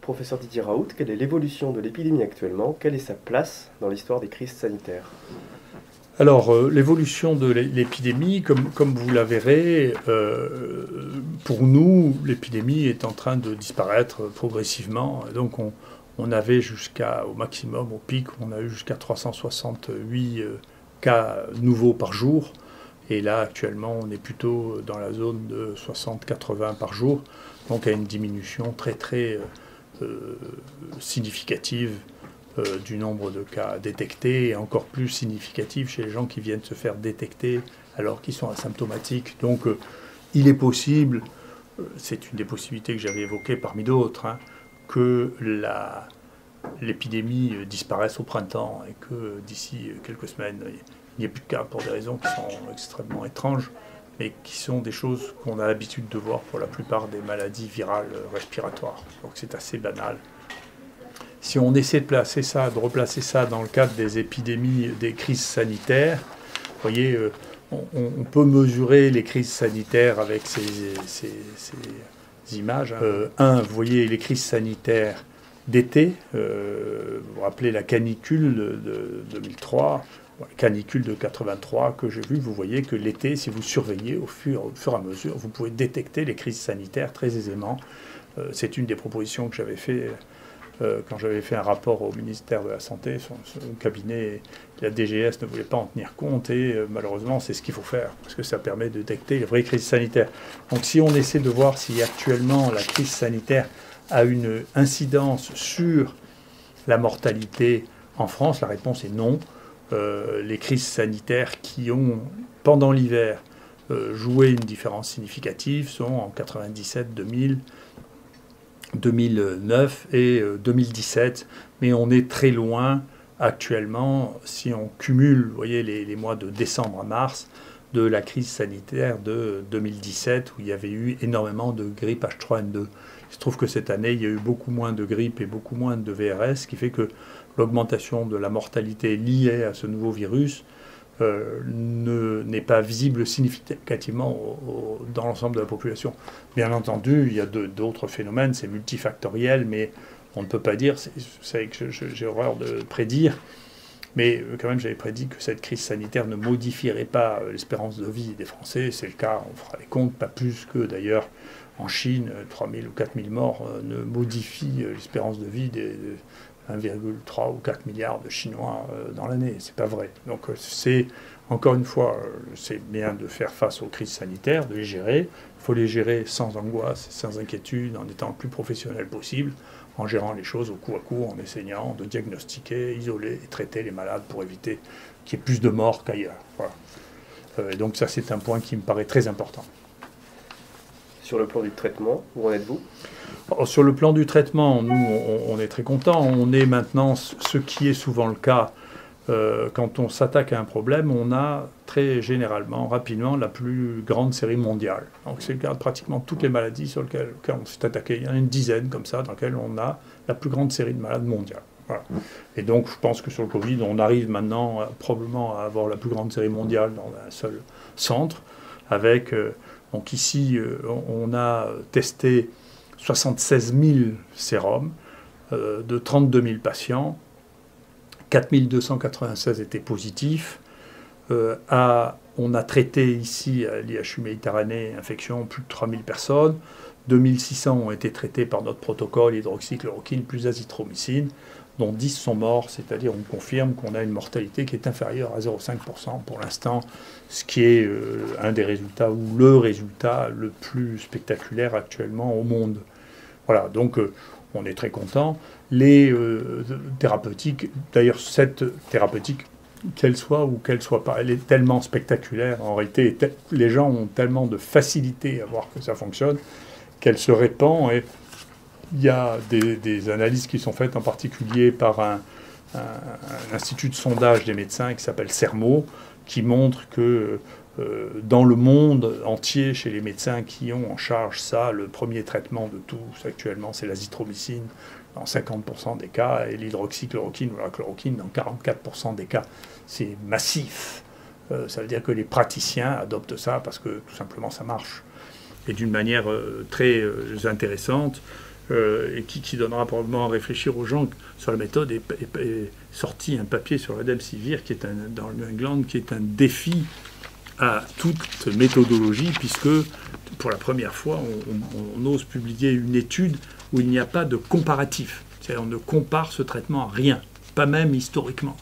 professeur Didier Raoult, quelle est l'évolution de l'épidémie actuellement? Quelle est sa place dans l'histoire des crises sanitaires? Alors, l'évolution de l'épidémie, comme vous la verrez, pour nous, l'épidémie est en train de disparaître progressivement. Et donc, on avait au maximum, au pic, on a eu jusqu'à 368 cas nouveaux par jour. Et là, actuellement, on est plutôt dans la zone de 60-80 par jour. Donc, il y a une diminution très significative du nombre de cas détectés, et encore plus significative chez les gens qui viennent se faire détecter alors qu'ils sont asymptomatiques. Donc, il est possible, c'est une des possibilités que j'avais évoquées parmi d'autres, hein, que l'épidémie disparaisse au printemps et que d'ici quelques semaines, il n'y ait plus de cas pour des raisons qui sont extrêmement étranges, mais qui sont des choses qu'on a l'habitude de voir pour la plupart des maladies virales respiratoires. Donc c'est assez banal. Si on essaie de replacer ça dans le cadre des épidémies, des crises sanitaires, vous voyez, on peut mesurer les crises sanitaires avec ces images. Vous voyez les crises sanitaires d'été, vous vous rappelez la canicule de 2003, la canicule de 83 que j'ai vue, vous voyez que l'été, si vous surveillez au fur et à mesure, vous pouvez détecter les crises sanitaires très aisément. C'est une des propositions que j'avais fait quand j'avais fait un rapport au ministère de la Santé. Son cabinet, la DGS ne voulait pas en tenir compte et malheureusement c'est ce qu'il faut faire parce que ça permet de détecter les vraies crises sanitaires. Donc si on essaie de voir si actuellement la crise sanitaire a une incidence sur la mortalité en France, la réponse est non. Les crises sanitaires qui ont, pendant l'hiver, joué une différence significative sont en 97, 2000, 2009 et 2017. Mais on est très loin actuellement, si on cumule, vous voyez, les mois de décembre à mars, de la crise sanitaire de 2017, où il y avait eu énormément de grippe H3N2. Il se trouve que cette année, il y a eu beaucoup moins de grippe et beaucoup moins de VRS, ce qui fait que l'augmentation de la mortalité liée à ce nouveau virus n'est pas visible significativement dans l'ensemble de la population. Bien entendu, il y a d'autres phénomènes, c'est multifactoriel, mais on ne peut pas dire, c'est que j'ai horreur de prédire, mais quand même j'avais prédit que cette crise sanitaire ne modifierait pas l'espérance de vie des Français. C'est le cas, on fera les comptes, pas plus que d'ailleurs en Chine, 3000 ou 4000 morts ne modifient l'espérance de vie des 1,3 ou 4 milliards de Chinois dans l'année. C'est pas vrai. Donc c'est, encore une fois, c'est bien de faire face aux crises sanitaires, de les gérer. Il faut les gérer sans angoisse, sans inquiétude, en étant le plus professionnel possible, en gérant les choses au coup à coup, en essayant de diagnostiquer, isoler et traiter les malades pour éviter qu'il y ait plus de morts qu'ailleurs. Voilà. Et donc ça, c'est un point qui me paraît très important. Sur le plan du traitement, où en êtes-vous? Sur le plan du traitement, nous, on est très contents. On est maintenant, ce qui est souvent le cas, quand on s'attaque à un problème, on a très généralement, rapidement, la plus grande série mondiale. Donc c'est le cas de pratiquement toutes les maladies sur lesquelles on s'est attaqué. Il y en a une dizaine comme ça, dans lesquelles on a la plus grande série de malades mondiales. Voilà. Et donc je pense que sur le Covid, on arrive maintenant probablement à avoir la plus grande série mondiale dans un seul centre, avec... donc ici, on a testé 76 000 sérums de 32 000 patients. 4 296 étaient positifs. On a traité ici à l'IHU Méditerranée infection plus de 3 000 personnes. 2 600 ont été traités par notre protocole hydroxychloroquine plus azithromycine, dont 10 sont morts, c'est-à-dire on confirme qu'on a une mortalité qui est inférieure à 0,5% pour l'instant, ce qui est un des résultats, ou le résultat le plus spectaculaire actuellement au monde. Voilà, donc on est très content. Les thérapeutiques, d'ailleurs cette thérapeutique, qu'elle soit ou qu'elle soit pas, elle est tellement spectaculaire, en réalité, les gens ont tellement de facilité à voir que ça fonctionne, qu'elle se répand. Et il y a des analyses qui sont faites en particulier par un institut de sondage des médecins qui s'appelle CERMO, qui montre que dans le monde entier, chez les médecins qui ont en charge ça, le premier traitement de tous actuellement, c'est l'azithromycine dans 50% des cas, et l'hydroxychloroquine ou la chloroquine dans 44% des cas. C'est massif. Ça veut dire que les praticiens adoptent ça parce que tout simplement ça marche. Et d'une manière très intéressante, et qui donnera probablement à réfléchir aux gens sur la méthode, est sorti un papier sur Remdesivir qui est dans le New England, qui est un défi à toute méthodologie, puisque pour la première fois, on ose publier une étude où il n'y a pas de comparatif. C'est-à-dire on ne compare ce traitement à rien, pas même historiquement.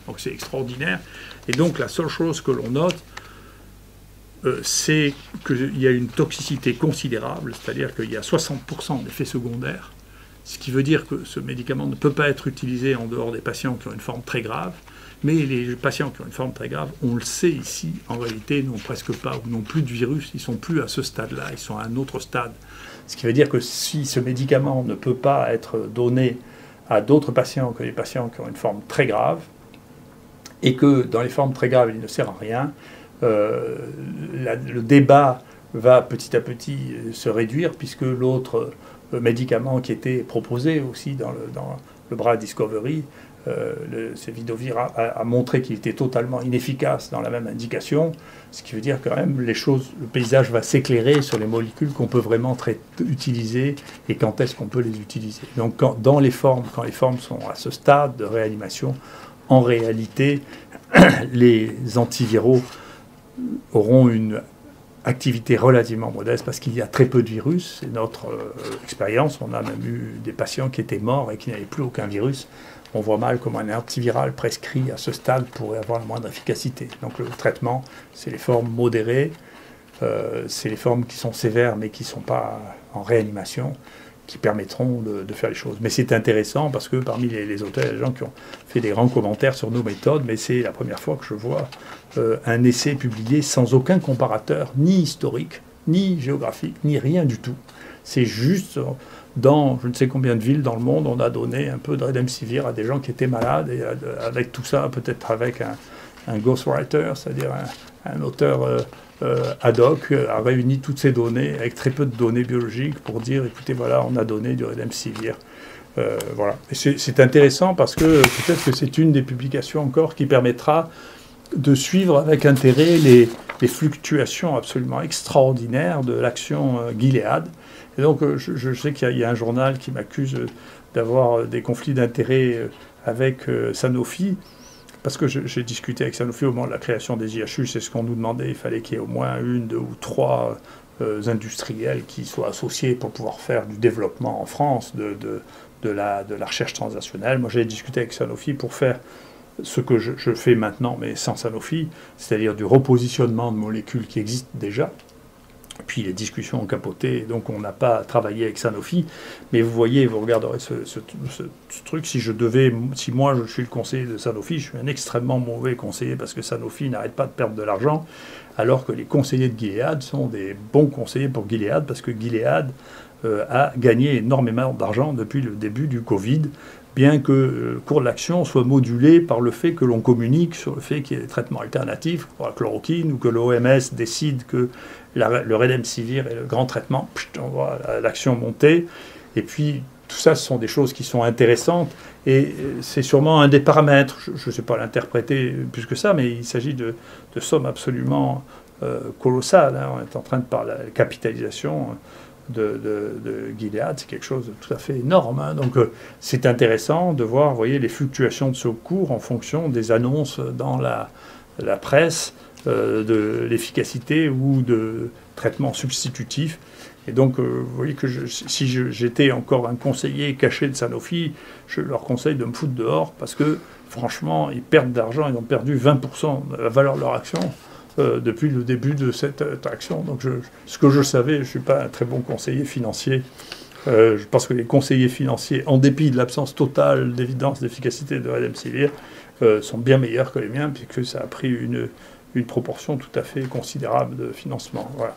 Donc c'est extraordinaire. Et donc la seule chose que l'on note, c'est qu'il y a une toxicité considérable, c'est-à-dire qu'il y a 60% d'effets secondaires, ce qui veut dire que ce médicament ne peut pas être utilisé en dehors des patients qui ont une forme très grave, mais les patients qui ont une forme très grave, on le sait ici, en réalité, n'ont presque pas ou n'ont plus de virus, ils ne sont plus à ce stade-là, ils sont à un autre stade. Ce qui veut dire que si ce médicament ne peut pas être donné à d'autres patients que les patients qui ont une forme très grave, et que dans les formes très graves, il ne sert à rien, le débat va petit à petit se réduire, puisque l'autre médicament qui était proposé aussi dans le bras Discovery, Cefidovir, a montré qu'il était totalement inefficace dans la même indication, ce qui veut dire quand même le paysage va s'éclairer sur les molécules qu'on peut vraiment utiliser et quand est-ce qu'on peut les utiliser. Donc quand les formes sont à ce stade de réanimation, en réalité, les antiviraux auront une activité relativement modeste parce qu'il y a très peu de virus. C'est notre expérience. On a même eu des patients qui étaient morts et qui n'avaient plus aucun virus. On voit mal comment un antiviral prescrit à ce stade pourrait avoir la moindre efficacité. Donc le traitement, c'est les formes modérées, c'est les formes qui sont sévères mais qui ne sont pas en réanimation, qui permettront de faire les choses. Mais c'est intéressant parce que parmi les auteurs, il y a des gens qui ont fait des grands commentaires sur nos méthodes, mais c'est la première fois que je vois un essai publié sans aucun comparateur, ni historique, ni géographique, ni rien du tout. C'est juste dans je ne sais combien de villes dans le monde, on a donné un peu de Remdesivir à des gens qui étaient malades, et avec tout ça, peut-être avec un ghostwriter, c'est-à-dire un auteur ad hoc, a réuni toutes ces données avec très peu de données biologiques pour dire, écoutez, voilà, on a donné du Remdesivir. Voilà. Et c'est intéressant parce que peut-être que c'est une des publications encore qui permettra de suivre avec intérêt les fluctuations absolument extraordinaires de l'action Gilead. Et donc je sais qu'il y a un journal qui m'accuse d'avoir des conflits d'intérêts avec Sanofi, parce que j'ai discuté avec Sanofi au moment de la création des IHU, c'est ce qu'on nous demandait, il fallait qu'il y ait au moins 1, 2 ou 3 industriels qui soient associés pour pouvoir faire du développement en France de la recherche transactionnelle. Moi j'ai discuté avec Sanofi pour faire ce que je fais maintenant, mais sans Sanofi, c'est-à-dire du repositionnement de molécules qui existent déjà. Puis les discussions ont capoté, donc on n'a pas travaillé avec Sanofi. Mais vous voyez, vous regarderez ce truc, si moi je suis le conseiller de Sanofi, je suis un extrêmement mauvais conseiller parce que Sanofi n'arrête pas de perdre de l'argent, alors que les conseillers de Gilead sont des bons conseillers pour Gilead, parce que Gilead a gagné énormément d'argent depuis le début du Covid, bien que le cours de l'action soit modulé par le fait que l'on communique sur le fait qu'il y ait des traitements alternatifs pour la chloroquine, ou que l'OMS décide que le Remdesivir est le grand traitement, on voit l'action monter. Et puis, tout ça, ce sont des choses qui sont intéressantes, et c'est sûrement un des paramètres, je ne sais pas l'interpréter plus que ça, mais il s'agit de sommes absolument colossales. Hein. On est en train de parler de la capitalisation de Gilead, c'est quelque chose de tout à fait énorme. Hein. Donc c'est intéressant de voir, vous voyez, les fluctuations de ce cours en fonction des annonces dans la presse de l'efficacité ou de traitements substitutifs. Et donc, vous voyez que si j'étais encore un conseiller caché de Sanofi, je leur conseille de me foutre dehors parce que, franchement, ils perdent d'argent, ils ont perdu 20% de la valeur de leur action depuis le début de cette action. Donc, ce que je savais, je ne suis pas un très bon conseiller financier. Je pense que les conseillers financiers, en dépit de l'absence totale d'évidence d'efficacité de Remdesivir, sont bien meilleurs que les miens, puisque ça a pris une proportion tout à fait considérable de financement. Voilà.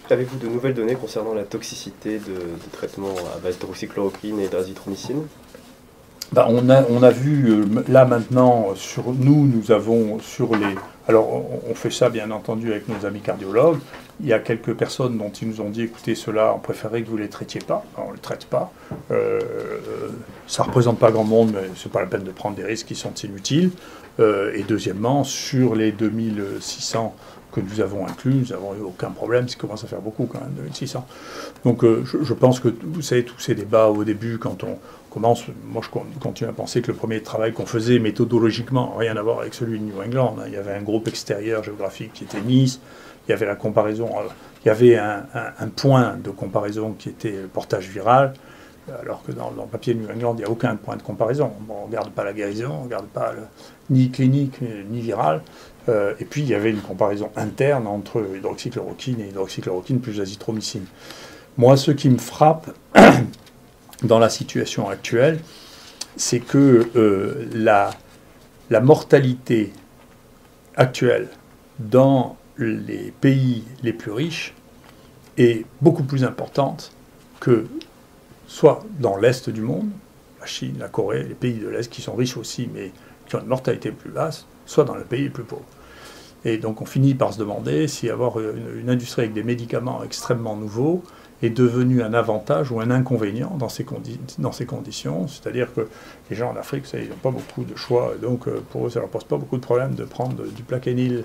Avez-vous de nouvelles données concernant la toxicité de traitements à base d'hydroxychloroquine et d'azithromycine ? On a vu, là maintenant, nous avons sur les... Alors, on fait ça, bien entendu, avec nos amis cardiologues. Il y a quelques personnes dont ils nous ont dit, écoutez, ceux-là, on préférait que vous ne les traitiez pas. On ne les traite pas. Ça ne représente pas grand monde, mais ce n'est pas la peine de prendre des risques qui sont inutiles. Et deuxièmement, sur les 2600 que nous avons inclus, nous n'avons eu aucun problème, ça commence à faire beaucoup quand même, 2600. Donc je pense que, vous savez, tous ces débats au début, quand on commence, moi je continue à penser que le premier travail qu'on faisait méthodologiquement, rien à voir avec celui de New England, hein. Il y avait un groupe extérieur géographique qui était Nice, il y avait la comparaison, il y avait un point de comparaison qui était le portage viral, alors que dans le papier de New England, il n'y a aucun point de comparaison. Bon, on ne regarde pas la guérison, on ne regarde pas ni clinique ni viral. Et puis il y avait une comparaison interne entre hydroxychloroquine et hydroxychloroquine plus azithromycine. Moi, ce qui me frappe dans la situation actuelle, c'est que la mortalité actuelle dans les pays les plus riches est beaucoup plus importante que soit dans l'Est du monde, la Chine, la Corée, les pays de l'Est qui sont riches aussi, mais qui ont une mortalité plus basse, soit dans les pays les plus pauvres. Et donc on finit par se demander si avoir une industrie avec des médicaments extrêmement nouveaux est devenu un avantage ou un inconvénient dans ces conditions. C'est-à-dire que les gens en Afrique, ils n'ont pas beaucoup de choix, donc pour eux, ça ne leur pose pas beaucoup de problème de prendre du Plaquenil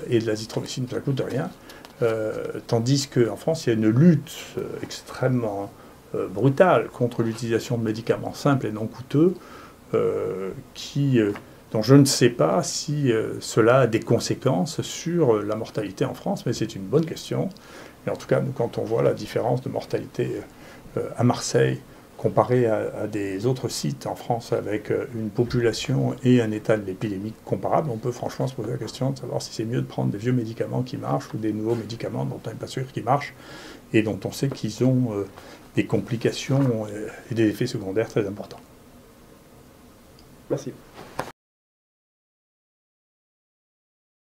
et de l'azithromycine, ça ne coûte rien. Tandis qu'en France, il y a une lutte extrêmement brutale contre l'utilisation de médicaments simples et non coûteux, dont je ne sais pas si cela a des conséquences sur la mortalité en France, mais c'est une bonne question. Et en tout cas, nous, quand on voit la différence de mortalité à Marseille comparée à des autres sites en France avec une population et un état de l'épidémie comparable, on peut franchement se poser la question de savoir si c'est mieux de prendre des vieux médicaments qui marchent ou des nouveaux médicaments dont on n'est pas sûr qu'ils marchent et dont on sait qu'ils ont des complications et des effets secondaires très importants. Merci.